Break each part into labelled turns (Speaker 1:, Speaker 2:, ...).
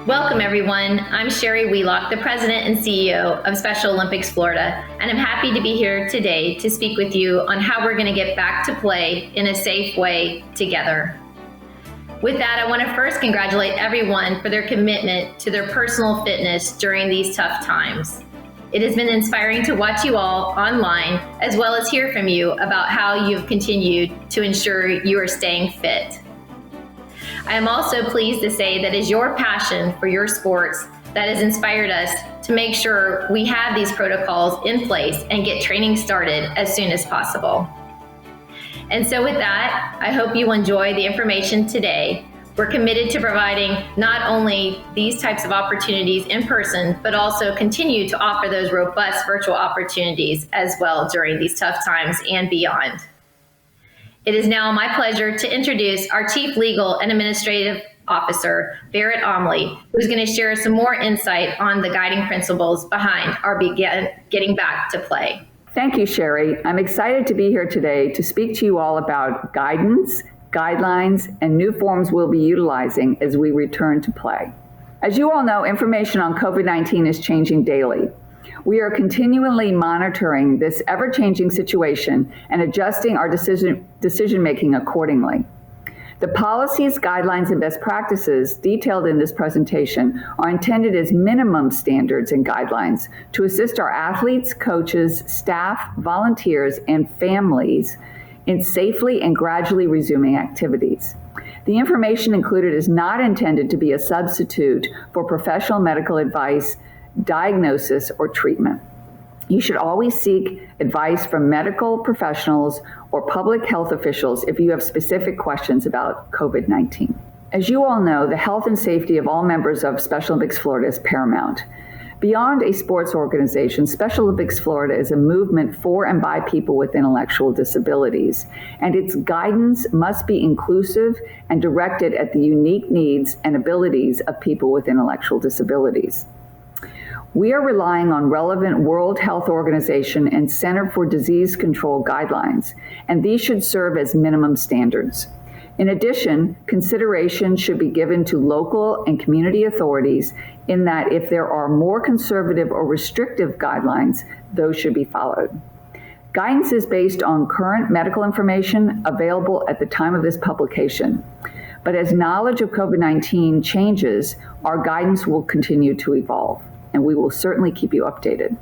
Speaker 1: Welcome, everyone. I'm Sherry Wheelock, the President and CEO of Special Olympics Florida, and I'm happy to be here today to speak with you on how we're going to get back to play in a safe way together. With that, I want to first congratulate everyone for their commitment to their personal fitness during these tough times. It has been inspiring to watch you all online, as well as hear from you about how you've continued to ensure you are staying fit. I am also pleased to say that it's your passion for your sports that has inspired us to make sure we have these protocols in place and get training started as soon as possible. And so with that, I hope you enjoy the information today. We're committed to providing not only these types of opportunities in person, but also continue to offer those robust virtual opportunities as well during these tough times and beyond. It is now my pleasure to introduce our Chief Legal and Administrative Officer, Barrett Omley, who's going to share some more insight on the guiding principles behind our getting back to play.
Speaker 2: Thank you, Sherry. I'm excited to be here today to speak to you all about guidance, guidelines, and new forms we'll be utilizing as we return to play. As you all know, information on COVID-19 is changing daily. We are continually monitoring this ever-changing situation and adjusting our decision-making accordingly. The policies, guidelines, and best practices detailed in this presentation are intended as minimum standards and guidelines to assist our athletes, coaches, staff, volunteers, and families in safely and gradually resuming activities. The information included is not intended to be a substitute for professional medical advice, diagnosis, or treatment. You should always seek advice from medical professionals or public health officials if you have specific questions about COVID-19. As you all know, the health and safety of all members of Special Olympics Florida is paramount. Beyond a sports organization, Special Olympics Florida is a movement for and by people with intellectual disabilities, and its guidance must be inclusive and directed at the unique needs and abilities of people with intellectual disabilities. We are relying on relevant World Health Organization and Center for Disease Control guidelines, and these should serve as minimum standards. In addition, consideration should be given to local and community authorities in that if there are more conservative or restrictive guidelines, those should be followed. Guidance is based on current medical information available at the time of this publication. But as knowledge of COVID-19 changes, our guidance will continue to evolve, and we will certainly keep you updated.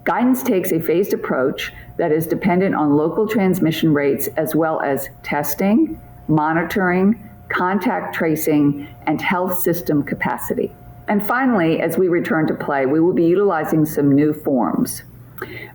Speaker 2: Guidance takes a phased approach that is dependent on local transmission rates as well as testing, monitoring, contact tracing, and health system capacity. And finally, as we return to play, we will be utilizing some new forms.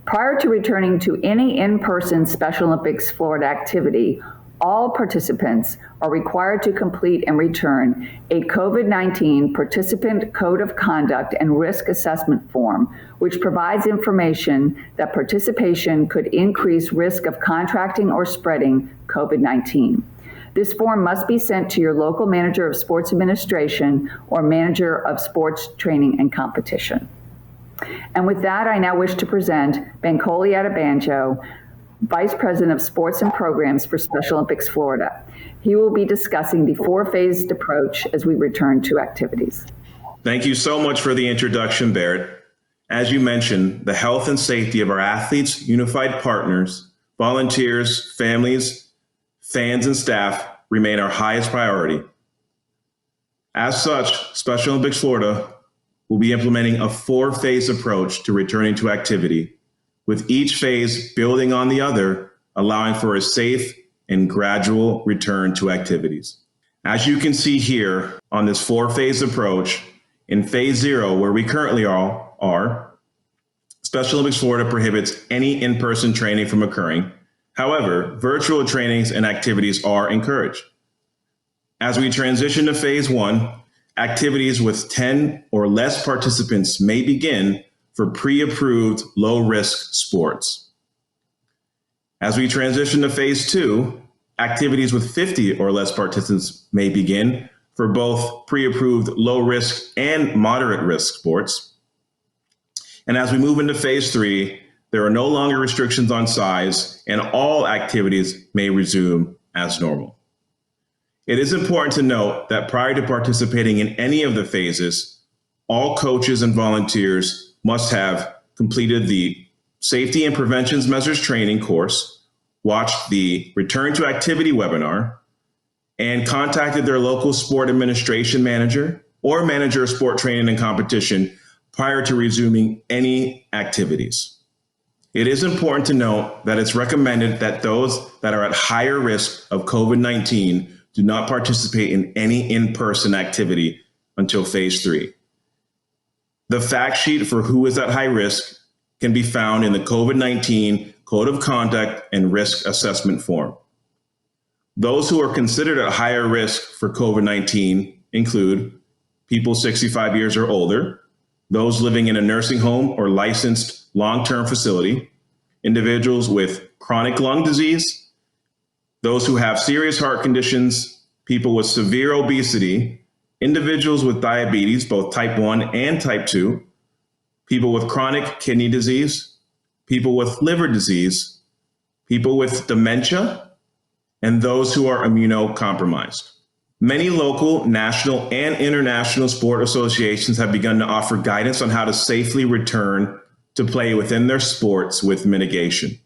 Speaker 2: Prior to returning to any in-person Special Olympics Florida activity, all participants are required to complete and return a COVID-19 Participant Code of Conduct and Risk Assessment form, which provides information that participation could increase risk of contracting or spreading COVID-19. This form must be sent to your local manager of sports administration or manager of sports training and competition. And with that, I now wish to present Bankole Adebanjo, Vice President of Sports and Programs for Special Olympics Florida. He will be discussing the four-phased approach as we return to activities.
Speaker 3: Thank you so much for the introduction, Barrett. As you mentioned, the health and safety of our athletes, unified partners, volunteers, families, fans, and staff remain our highest priority. As such, Special Olympics Florida will be implementing a four-phase approach to returning to activity, with each phase building on the other, allowing for a safe and gradual return to activities. As you can see here on this four-phase approach, in phase 0, where we currently are, Special Olympics Florida prohibits any in-person training from occurring. However, virtual trainings and activities are encouraged. As we transition to phase 1, activities with 10 or less participants may begin for pre-approved low-risk sports. As we transition to phase 2, activities with 50 or less participants may begin for both pre-approved low-risk and moderate-risk sports. And as we move into phase 3, there are no longer restrictions on size, and all activities may resume as normal. It is important to note that prior to participating in any of the phases, all coaches and volunteers must have completed the Safety and Prevention Measures Training course, watched the Return to Activity webinar, and contacted their local sport administration manager or manager of sport training and competition prior to resuming any activities. It is important to note that it's recommended that those that are at higher risk of COVID-19 do not participate in any in-person activity until phase 3. The fact sheet for who is at high risk can be found in the COVID-19 Code of Conduct and Risk Assessment form. Those who are considered at higher risk for COVID-19 include people 65 years or older, those living in a nursing home or licensed long-term facility, individuals with chronic lung disease, those who have serious heart conditions, people with severe obesity, individuals with diabetes, both type 1 and type 2, people with chronic kidney disease, people with liver disease, people with dementia, and those who are immunocompromised. Many local, national, and international sport associations have begun to offer guidance on how to safely return to play within their sports with mitigation.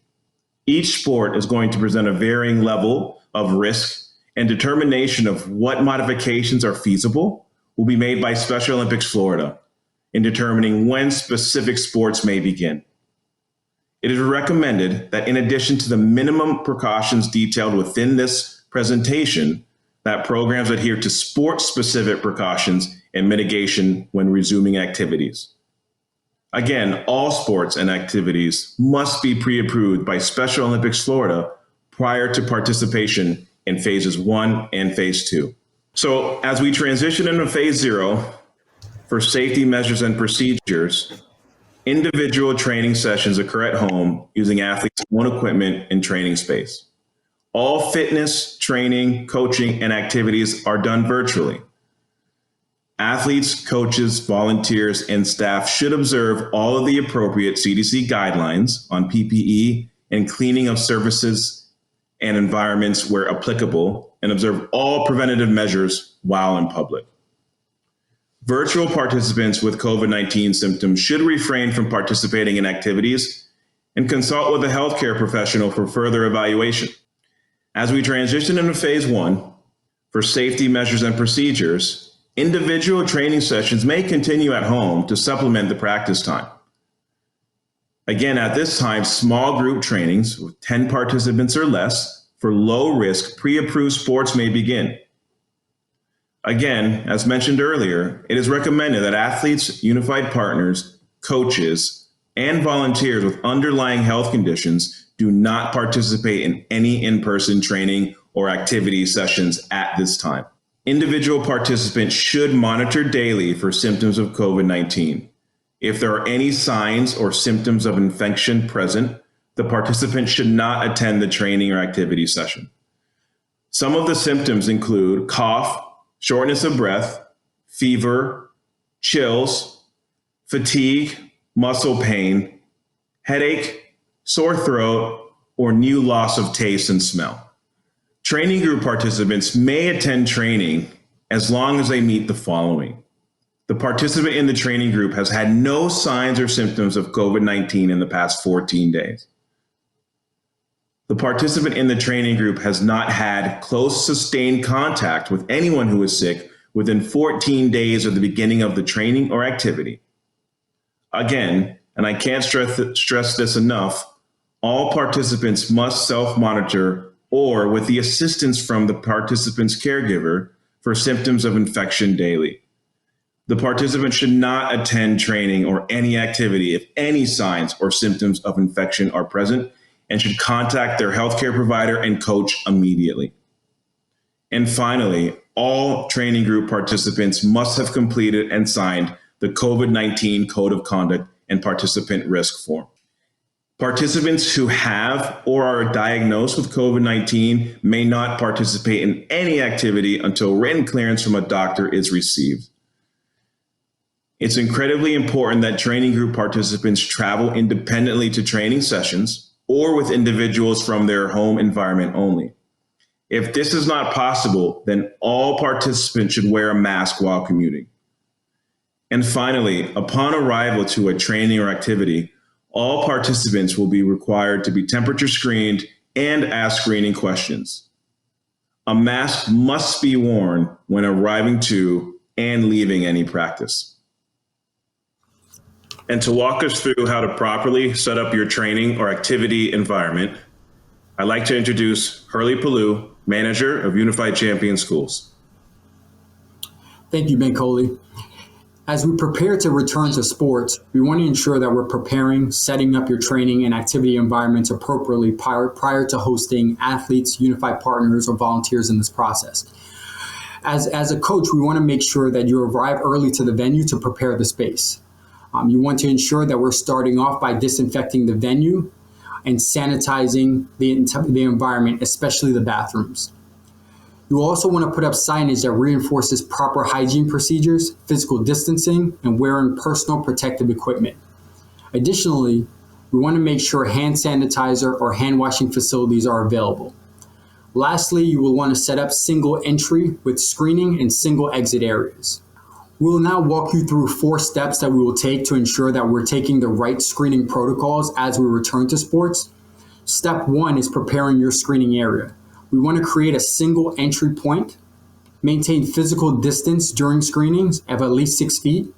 Speaker 3: Each sport is going to present a varying level of risk, and determination of what modifications are feasible will be made by Special Olympics Florida in determining when specific sports may begin. It is recommended that in addition to the minimum precautions detailed within this presentation, that programs adhere to sport-specific precautions and mitigation when resuming activities. Again, all sports and activities must be pre-approved by Special Olympics Florida prior to participation in phases 1 and phase 2. So as we transition into phase 0 for safety measures and procedures, individual training sessions occur at home using athletes' own equipment and training space. All fitness, training, coaching, and activities are done virtually. Athletes, coaches, volunteers, and staff should observe all of the appropriate CDC guidelines on PPE and cleaning of surfaces and environments where applicable, and observe all preventative measures while in public. Virtual participants with COVID-19 symptoms should refrain from participating in activities and consult with a healthcare professional for further evaluation. As we transition into phase 1, for safety measures and procedures, individual training sessions may continue at home to supplement the practice time. Again, at this time, small group trainings with 10 participants or less for low-risk pre-approved sports may begin. Again, as mentioned earlier, it is recommended that athletes, unified partners, coaches, and volunteers with underlying health conditions do not participate in any in-person training or activity sessions at this time. Individual participants should monitor daily for symptoms of COVID-19. If there are any signs or symptoms of infection present, the participant should not attend the training or activity session. Some of the symptoms include cough, shortness of breath, fever, chills, fatigue, muscle pain, headache, sore throat, or new loss of taste and smell. Training group participants may attend training as long as they meet the following. The participant in the training group has had no signs or symptoms of COVID-19 in the past 14 days. The participant in the training group has not had close, sustained contact with anyone who is sick within 14 days of the beginning of the training or activity. Again, and I can't stress this enough, all participants must self-monitor or with the assistance from the participant's caregiver for symptoms of infection daily. The participant should not attend training or any activity if any signs or symptoms of infection are present and should contact their healthcare provider and coach immediately. And finally, all training group participants must have completed and signed the COVID-19 Code of Conduct and Participant Risk Form. Participants who have or are diagnosed with COVID-19 may not participate in any activity until written clearance from a doctor is received. It's incredibly important that training group participants travel independently to training sessions or with individuals from their home environment only. If this is not possible, then all participants should wear a mask while commuting. And finally, upon arrival to a training or activity, all participants will be required to be temperature screened and ask screening questions. A mask must be worn when arriving to and leaving any practice. And to walk us through how to properly set up your training or activity environment, I'd like to introduce Hurley Palou, manager of Unified Champion Schools.
Speaker 4: Thank you, Bankole. As we prepare to return to sports, we want to ensure that we're preparing, setting up your training and activity environments appropriately prior to hosting athletes, unified partners, or volunteers in this process. As a coach, we want to make sure that you arrive early to the venue to prepare the space. You want to ensure that we're starting off by disinfecting the venue and sanitizing the environment, especially the bathrooms. You also want to put up signage that reinforces proper hygiene procedures, physical distancing, and wearing personal protective equipment. Additionally, we want to make sure hand sanitizer or hand washing facilities are available. Lastly, you will want to set up single entry with screening and single exit areas. We will now walk you through 4 steps that we will take to ensure that we're taking the right screening protocols as we return to sports. Step 1 is preparing your screening area. We want to create a single entry point, maintain physical distance during screenings of at least 6 feet,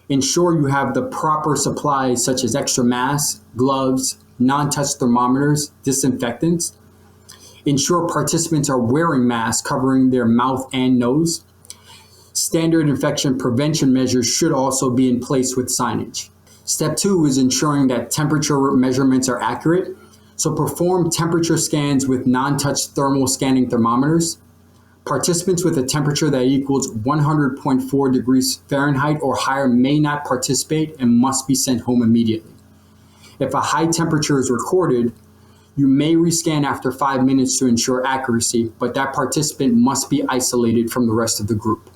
Speaker 4: ensure you have the proper supplies such as extra masks, gloves, non-touch thermometers, disinfectants, ensure participants are wearing masks covering their mouth and nose. Standard infection prevention measures should also be in place with signage. Step 2 is ensuring that temperature measurements are accurate. So perform temperature scans with non-touch thermal scanning thermometers. Participants with a temperature that equals 100.4 degrees Fahrenheit or higher may not participate and must be sent home immediately. If a high temperature is recorded, you may rescan after 5 minutes to ensure accuracy, but that participant must be isolated from the rest of the group.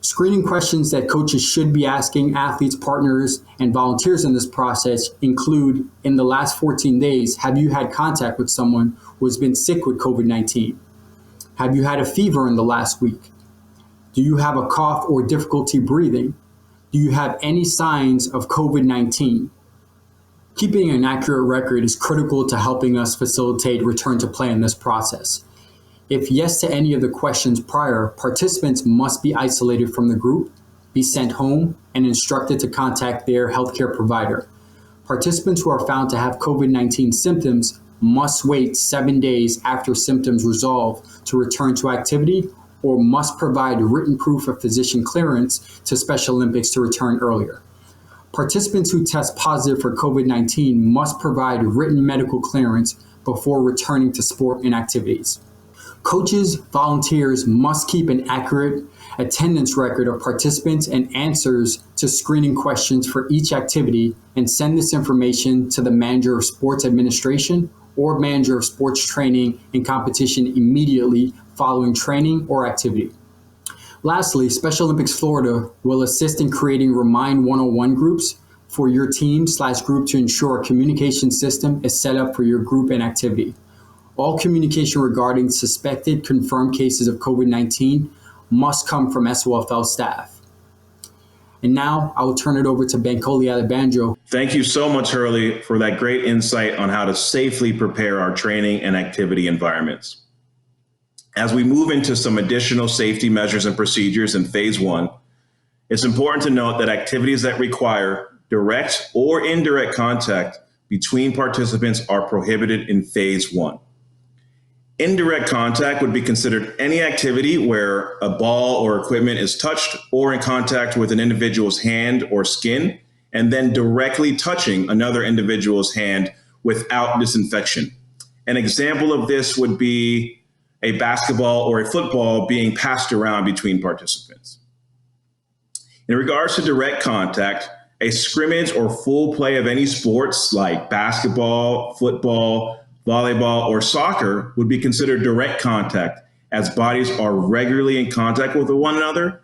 Speaker 4: Screening questions that coaches should be asking athletes, partners, and volunteers in this process include, in the last 14 days, have you had contact with someone who has been sick with COVID-19? Have you had a fever in the last week? Do you have a cough or difficulty breathing? Do you have any signs of COVID-19? Keeping an accurate record is critical to helping us facilitate return to play in this process. If yes to any of the questions prior, participants must be isolated from the group, be sent home, and instructed to contact their healthcare provider. Participants who are found to have COVID-19 symptoms must wait 7 days after symptoms resolve to return to activity, or must provide written proof of physician clearance to Special Olympics to return earlier. Participants who test positive for COVID-19 must provide written medical clearance before returning to sport and activities. Coaches, volunteers must keep an accurate attendance record of participants and answers to screening questions for each activity and send this information to the manager of sports administration or manager of sports training and competition immediately following training or activity. Lastly, Special Olympics Florida will assist in creating Remind 101 groups for your team/group to ensure a communication system is set up for your group and activity. All communication regarding suspected confirmed cases of COVID-19 must come from SOFL staff. And now I will turn it over to Bankole Adebanjo.
Speaker 3: Thank you so much, Hurley, for that great insight on how to safely prepare our training and activity environments. As we move into some additional safety measures and procedures in phase 1, it's important to note that activities that require direct or indirect contact between participants are prohibited in phase 1. Indirect contact would be considered any activity where a ball or equipment is touched or in contact with an individual's hand or skin, and then directly touching another individual's hand without disinfection. An example of this would be a basketball or a football being passed around between participants. In regards to direct contact, a scrimmage or full play of any sports like basketball, football, volleyball, or soccer would be considered direct contact, as bodies are regularly in contact with one another,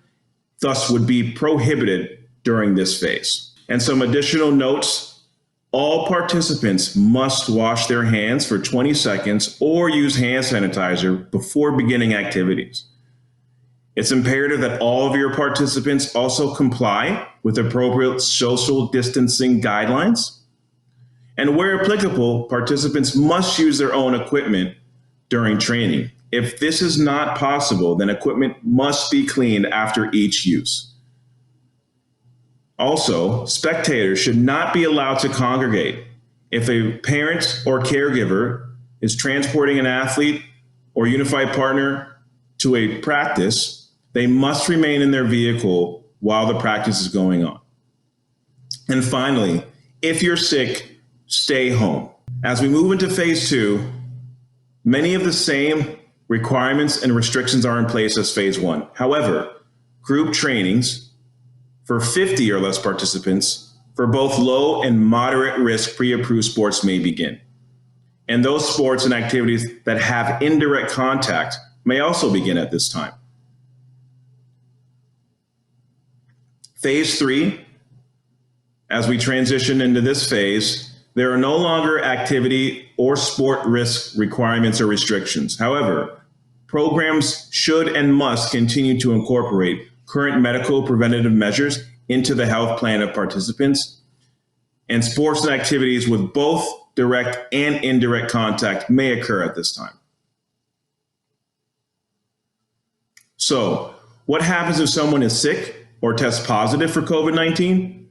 Speaker 3: thus would be prohibited during this phase. And some additional notes All participants must wash their hands for 20 seconds or use hand sanitizer before beginning activities. It's imperative that all of your participants also comply with appropriate social distancing guidelines. And where applicable, participants must use their own equipment during training. If this is not possible, then equipment must be cleaned after each use. Also, spectators should not be allowed to congregate. If a parent or caregiver is transporting an athlete or unified partner to a practice, they must remain in their vehicle while the practice is going on. And finally, if you're sick, stay home. As we move into phase 2, many of the same requirements and restrictions are in place as phase 1. However, group trainings for 50 or less participants for both low and moderate risk pre-approved sports may begin. And those sports and activities that have indirect contact may also begin at this time. Phase 3, as we transition into this phase, there are no longer activity or sport risk requirements or restrictions. However, programs should and must continue to incorporate current medical preventative measures into the health plan of participants, and sports and activities with both direct and indirect contact may occur at this time. So, what happens if someone is sick or tests positive for COVID-19?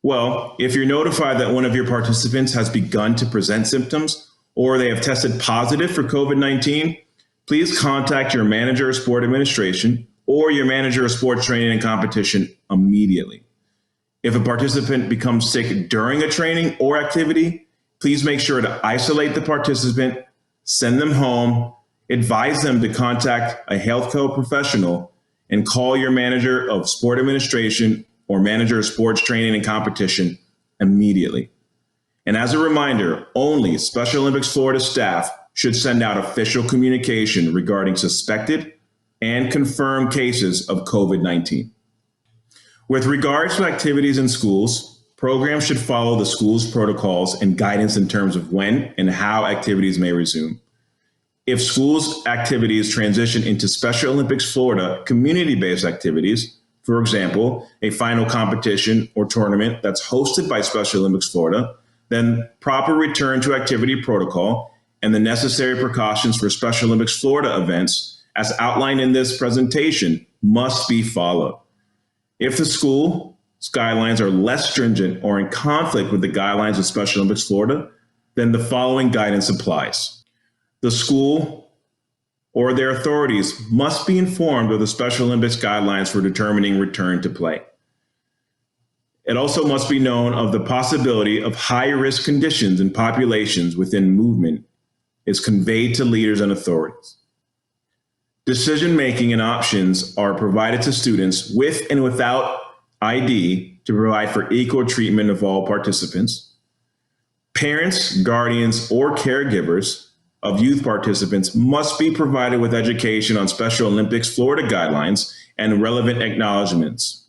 Speaker 3: Well, if you're notified that one of your participants has begun to present symptoms or they have tested positive for COVID-19, please contact your manager of sport administration or your manager of sports training and competition immediately. If a participant becomes sick during a training or activity, please make sure to isolate the participant, send them home, advise them to contact a healthcare professional, and call your manager of sport administration or manager of sports training and competition immediately. And as a reminder, only Special Olympics Florida staff should send out official communication regarding suspected and confirmed cases of COVID-19. With regards to activities in schools, programs should follow the school's protocols and guidance in terms of when and how activities may resume. If schools' activities transition into Special Olympics Florida community-based activities, for example, a final competition or tournament that's hosted by Special Olympics Florida, then proper return to activity protocol and the necessary precautions for Special Olympics Florida events, as outlined in this presentation, must be followed. If the school's guidelines are less stringent or in conflict with the guidelines of Special Olympics Florida, then the following guidance applies. The school or their authorities must be informed of the Special Olympics guidelines for determining return to play. It also must be known of the possibility of high-risk conditions in populations within movement is conveyed to leaders and authorities. Decision-making and options are provided to students with and without ID to provide for equal treatment of all participants. Parents, guardians, or caregivers of youth participants must be provided with education on Special Olympics Florida guidelines and relevant acknowledgments.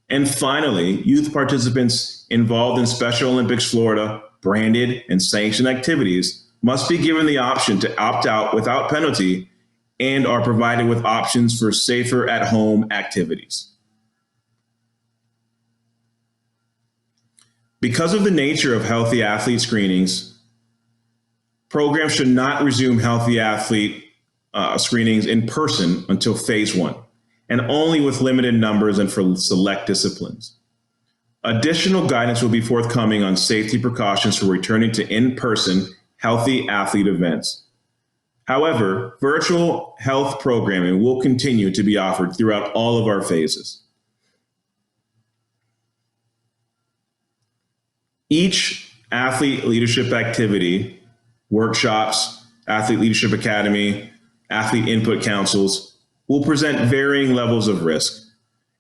Speaker 3: And finally, youth participants involved in Special Olympics Florida branded and sanctioned activities must be given the option to opt out without penalty and are provided with options for safer at-home activities. Because of the nature of healthy athlete screenings, programs should not resume healthy athlete screenings in person until phase 1, and only with limited numbers and for select disciplines. Additional guidance will be forthcoming on safety precautions for returning to in-person healthy athlete events. However, virtual health programming will continue to be offered throughout all of our phases. Each athlete leadership activity, workshops, Athlete Leadership Academy, athlete input councils will present varying levels of risk,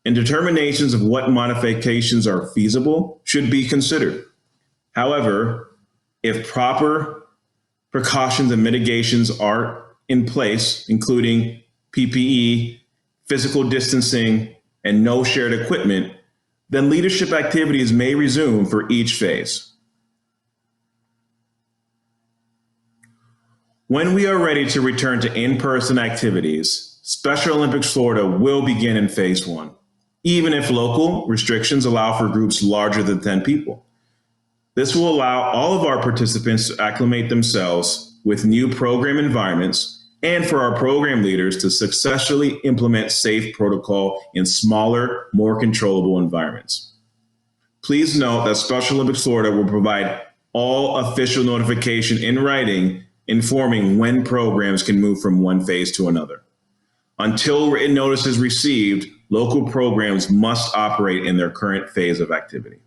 Speaker 3: and determinations of what modifications are feasible should be considered. However, if proper precautions and mitigations are in place, including PPE, physical distancing, and no shared equipment, then leadership activities may resume for each phase. When we are ready to return to in-person activities, Special Olympics Florida will begin in phase 1, even if local restrictions allow for groups larger than 10 people. This will allow all of our participants to acclimate themselves with new program environments and for our program leaders to successfully implement safe protocol in smaller, more controllable environments. Please note that Special Olympics Florida will provide all official notification in writing informing when programs can move from one phase to another. Until written notice is received, local programs must operate in their current phase of activity.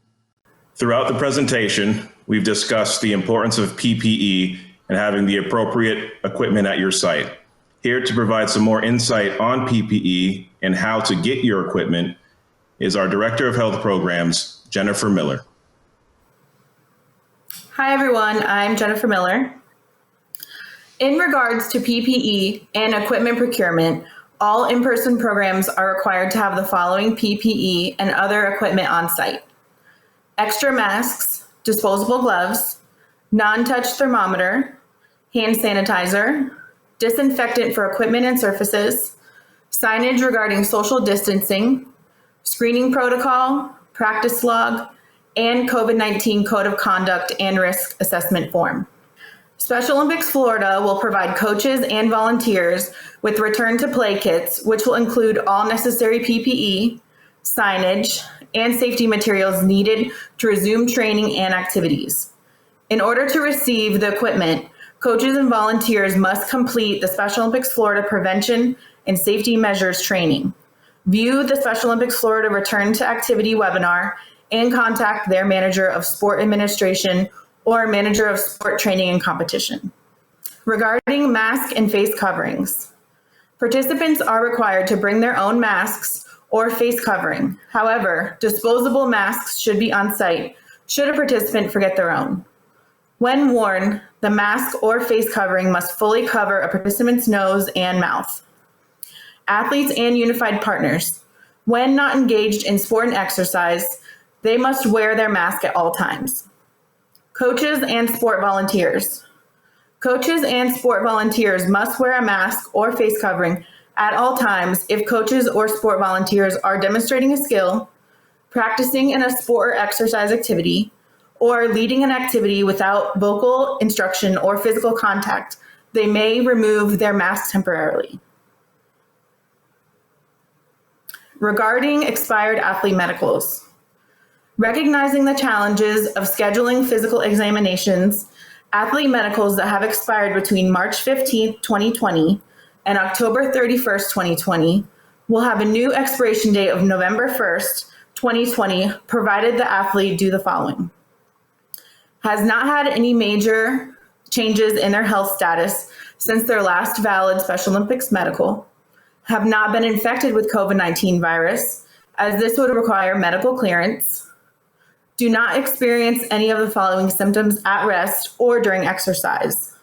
Speaker 3: Throughout the presentation, we've discussed the importance of PPE and having the appropriate equipment at your site. Here to provide some more insight on PPE and how to get your equipment is our Director of Health Programs, Jennifer Miller.
Speaker 5: Hi, everyone. I'm Jennifer Miller. In regards to PPE and equipment procurement, all in-person programs are required to have the following PPE and other equipment on site: extra masks, disposable gloves, non-touch thermometer, hand sanitizer, disinfectant for equipment and surfaces, signage regarding social distancing, screening protocol, practice log, and COVID-19 Code of Conduct and Risk Assessment Form. Special Olympics Florida will provide coaches and volunteers with return to play kits, which will include all necessary PPE, signage, and safety materials needed to resume training and activities. In order to receive the equipment, coaches and volunteers must complete the Special Olympics Florida Prevention and Safety Measures training, view the Special Olympics Florida Return to Activity webinar, and contact their manager of sport administration or manager of sport training and competition. Regarding mask and face coverings, participants are required to bring their own masks or face covering. However, disposable masks should be on site should a participant forget their own. When worn, the mask or face covering must fully cover a participant's nose and mouth. Athletes and unified partners, when not engaged in sport and exercise, they must wear their mask at all times. Coaches and sport volunteers. Coaches and sport volunteers must wear a mask or face covering at all times if coaches or sport volunteers are demonstrating a skill, practicing in a sport or exercise activity, or leading an activity without vocal instruction or physical contact. They may remove their mask temporarily. Regarding expired athlete medicals, recognizing the challenges of scheduling physical examinations, athlete medicals that have expired between March 15th, 2020 and October 31st, 2020 will have a new expiration date of November 1st, 2020, provided the athlete do the following: has not had any major changes in their health status since their last valid Special Olympics medical, have not been infected with COVID-19 virus, as this would require medical clearance, do not experience any of the following symptoms at rest or during exercise: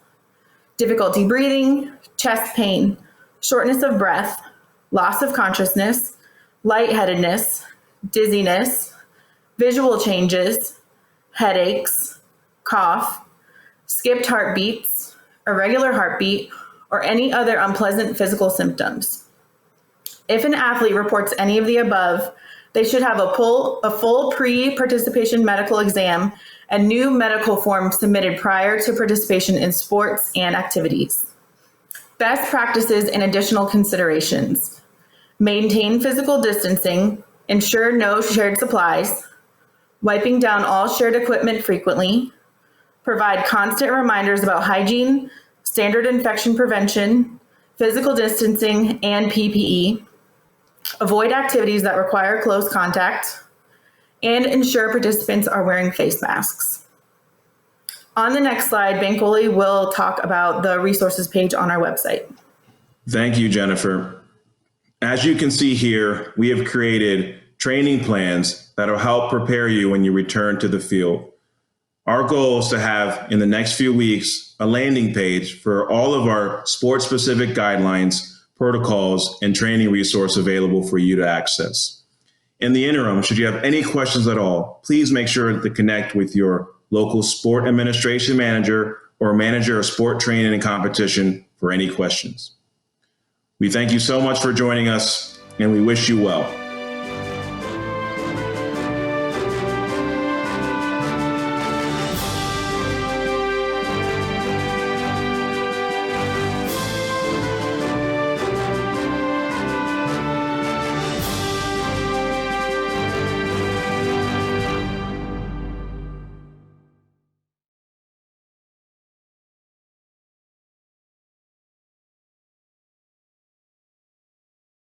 Speaker 5: difficulty breathing, chest pain, shortness of breath, loss of consciousness, lightheadedness, dizziness, visual changes, headaches, cough, skipped heartbeats, irregular heartbeat, or any other unpleasant physical symptoms. If an athlete reports any of the above, they should have a full pre-participation medical exam and new medical form submitted prior to participation in sports and activities. Best practices and additional considerations: maintain physical distancing, ensure no shared supplies, wiping down all shared equipment frequently, provide constant reminders about hygiene, standard infection prevention, physical distancing, and PPE, avoid activities that require close contact, and ensure participants are wearing face masks. On the next slide, Bankole will talk about the resources page on our website.
Speaker 3: Thank you, Jennifer. As you can see here, we have created training plans that will help prepare you when you return to the field. Our goal is to have, in the next few weeks, a landing page for all of our sport-specific guidelines, protocols, and training resource available for you to access. In the interim, should you have any questions at all, please make sure to connect with your local sport administration manager or manager of sport training and competition for any questions. We thank you so much for joining us, and we wish you well.